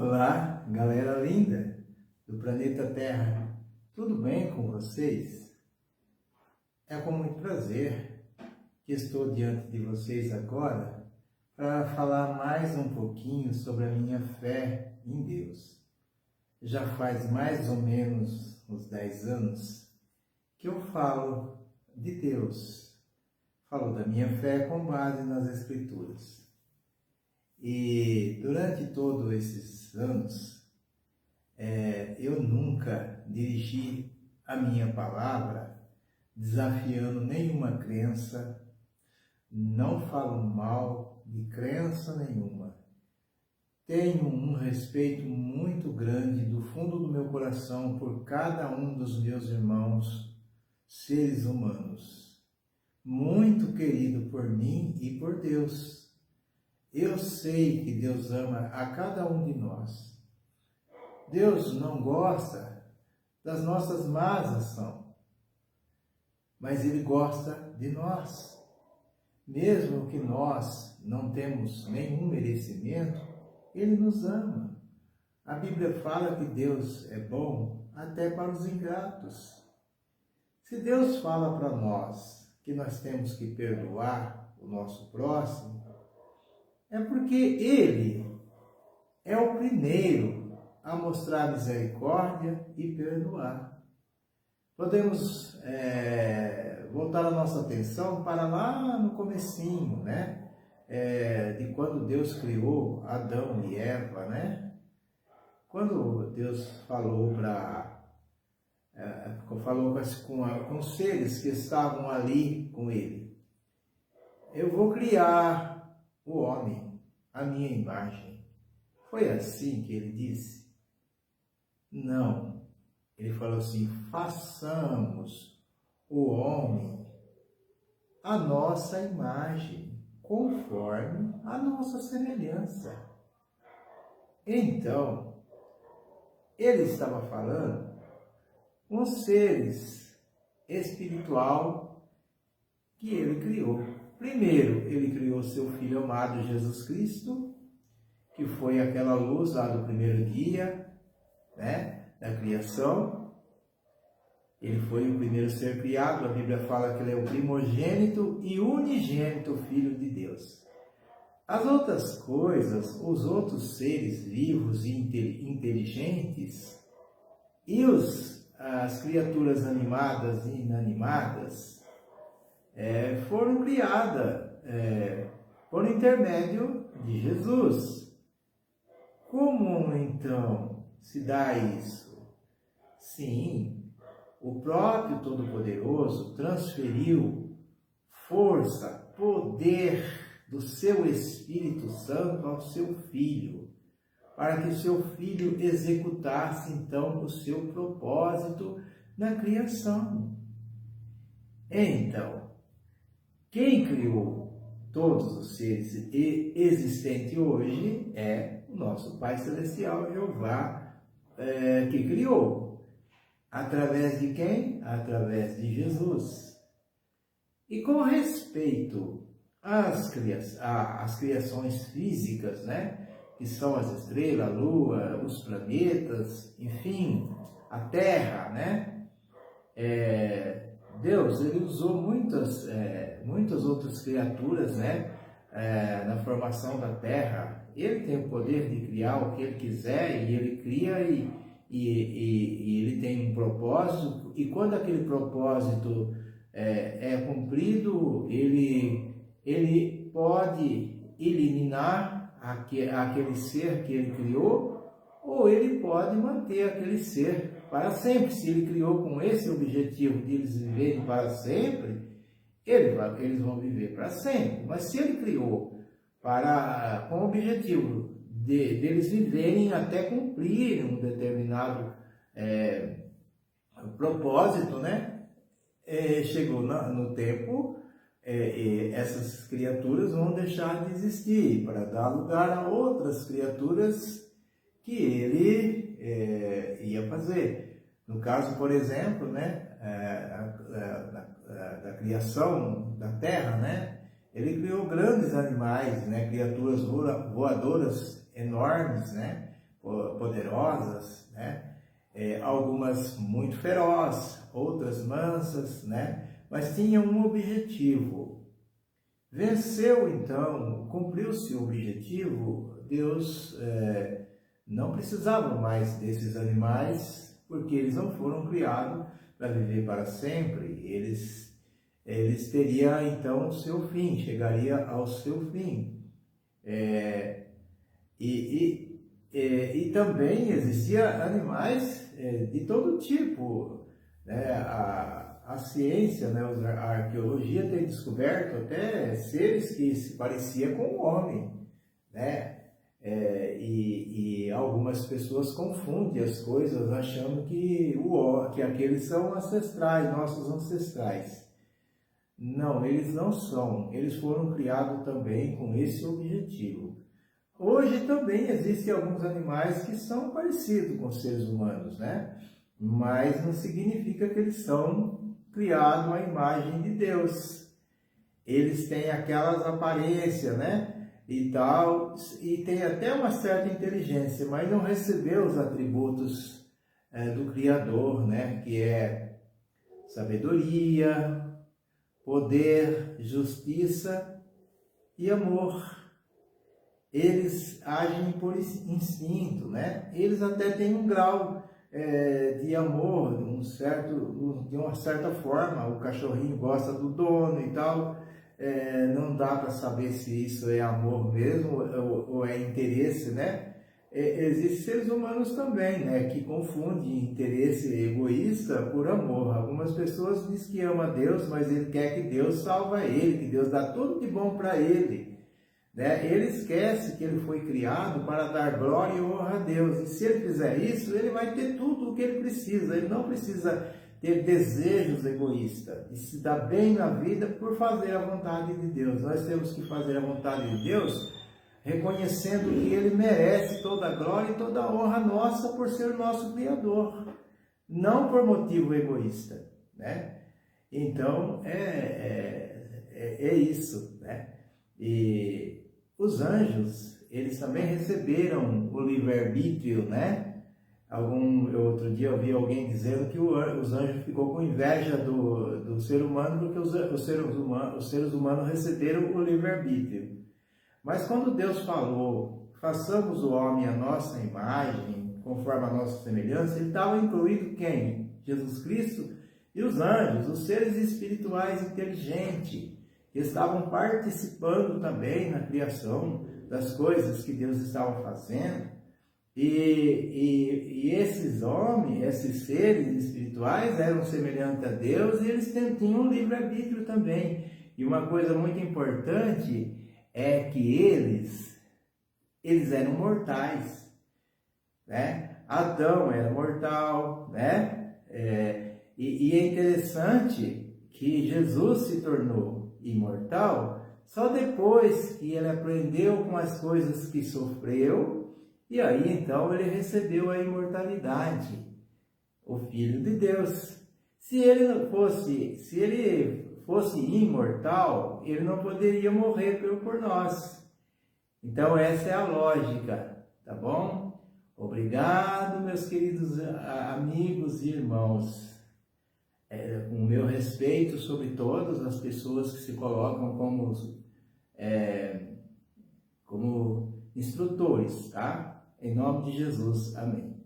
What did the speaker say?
Olá, galera linda do planeta Terra, tudo bem com vocês? É com muito prazer que estou diante de vocês agora para falar mais um pouquinho sobre a minha fé em Deus. Já faz mais ou menos uns 10 anos que eu falo de Deus, falo da minha fé com base nas Escrituras. E durante todos esses anos, eu nunca dirigi a minha palavra desafiando nenhuma crença, não falo mal de crença nenhuma. Tenho um respeito muito grande do fundo do meu coração por cada um dos meus irmãos, seres humanos, muito querido por mim e por Deus. Eu sei que Deus ama a cada um de nós. Deus não gosta das nossas más ações, mas Ele gosta de nós. Mesmo que nós não temos nenhum merecimento, Ele nos ama. A Bíblia fala que Deus é bom até para os ingratos. Se Deus fala para nós que nós temos que perdoar o nosso próximo, é porque Ele é o primeiro a mostrar misericórdia e perdoar. Podemos voltar a nossa atenção para lá no comecinho, né? De quando Deus criou Adão e Eva, né? Quando Deus falou com os seres que estavam ali com Ele: eu vou criar o homem, a minha imagem. Foi assim que Ele disse? Não. Ele falou assim: façamos o homem a nossa imagem, conforme a nossa semelhança. Então, Ele estava falando com os seres espiritual que Ele criou. Primeiro, Ele criou seu Filho amado Jesus Cristo, que foi aquela luz lá do primeiro dia, né, da criação. Ele foi o primeiro ser criado. A Bíblia fala que Ele é o primogênito e unigênito Filho de Deus. As outras coisas, os outros seres vivos e inteligentes e as criaturas animadas e inanimadas foram criadas por intermédio de Jesus. Como então se dá isso? Sim, o próprio Todo-Poderoso transferiu força, poder do seu Espírito Santo ao seu Filho, para que o seu Filho executasse então o seu propósito na criação. Então, quem criou todos os seres existentes hoje é o nosso Pai Celestial, Jeová, que criou. Através de quem? Através de Jesus. E com respeito às criações físicas, né? Que são as estrelas, a lua, os planetas, enfim, a Terra, né? Deus, Ele usou muitas outras criaturas, né? Na formação da Terra. Ele tem o poder de criar o que Ele quiser, e Ele cria e Ele tem um propósito, e quando aquele propósito é cumprido, Ele pode eliminar aquele ser que Ele criou, ou Ele pode manter aquele ser para sempre. Se Ele criou com esse objetivo de eles viverem para sempre, eles vão viver para sempre. Mas se Ele criou com o objetivo deles viverem até cumprir um determinado propósito, né? Chegou no tempo, essas criaturas vão deixar de existir para dar lugar a outras criaturas que Ele ia fazer. No caso, por exemplo, né, da criação da Terra, né? Ele criou grandes animais, né? Criaturas voadoras enormes, né? poderosas, né? Algumas muito ferozes, outras mansas, né? Mas tinham um objetivo. Venceu então, cumpriu-se o objetivo, Deus não precisava mais desses animais, porque eles não foram criados para viver para sempre. Eles teriam então o seu fim, chegaria ao seu fim. E também existia animais de todo tipo, né? A ciência, né? A arqueologia tem descoberto até seres que se pareciam com o homem, né? E algumas pessoas confundem as coisas achando que aqueles são ancestrais, nossos ancestrais. Não, eles não são. Eles foram criados também com esse objetivo. Hoje também existem alguns animais que são parecidos com os seres humanos, né? Mas não significa que eles são criados à imagem de Deus. Eles têm aquelas aparências, né? E tal, e tem até uma certa inteligência, mas não recebeu os atributos do Criador, né? Que é sabedoria, poder, justiça e amor. Eles agem por instinto, né? Eles até têm um grau de amor, de uma certa forma. O cachorrinho gosta do dono e tal. Não dá para saber se isso é amor mesmo ou é interesse, né? Existem seres humanos também, né? Que confundem interesse egoísta por amor. Algumas pessoas dizem que ama Deus, mas ele quer que Deus salva ele, que Deus dá tudo de bom para ele. Né? Ele esquece que ele foi criado para dar glória e honra a Deus. E se ele fizer isso, ele vai ter tudo o que ele precisa. Ele não precisa ter desejos egoístas. E se dar bem na vida por fazer a vontade de Deus. Nós temos que fazer a vontade de Deus, reconhecendo que ele merece toda a glória e toda a honra nossa por ser o nosso Criador. Não por motivo egoísta. Né? Então, é isso. Né? E os anjos, eles também receberam o livre-arbítrio, né? Outro dia eu vi alguém dizendo que os anjos ficou com inveja do ser humano porque os seres humanos receberam o livre-arbítrio. Mas quando Deus falou, façamos o homem à nossa imagem, conforme a nossa semelhança, ele estava incluído quem? Jesus Cristo e os anjos, os seres espirituais inteligentes, que estavam participando também na criação das coisas que Deus estava fazendo. E esses homens, esses seres espirituais eram semelhantes a Deus e eles tinham um livre-arbítrio também. E uma coisa muito importante é que eles eram mortais, né? Adão era mortal, né? E é interessante que Jesus se tornou imortal só depois que ele aprendeu com as coisas que sofreu, e aí então ele recebeu a imortalidade, o Filho de Deus. Se ele fosse imortal, ele não poderia morrer por nós. Então essa é a lógica, tá bom? Obrigado, meus queridos amigos e irmãos. Com o meu respeito sobre todas as pessoas que se colocam como instrutores, tá? Em nome de Jesus, amém.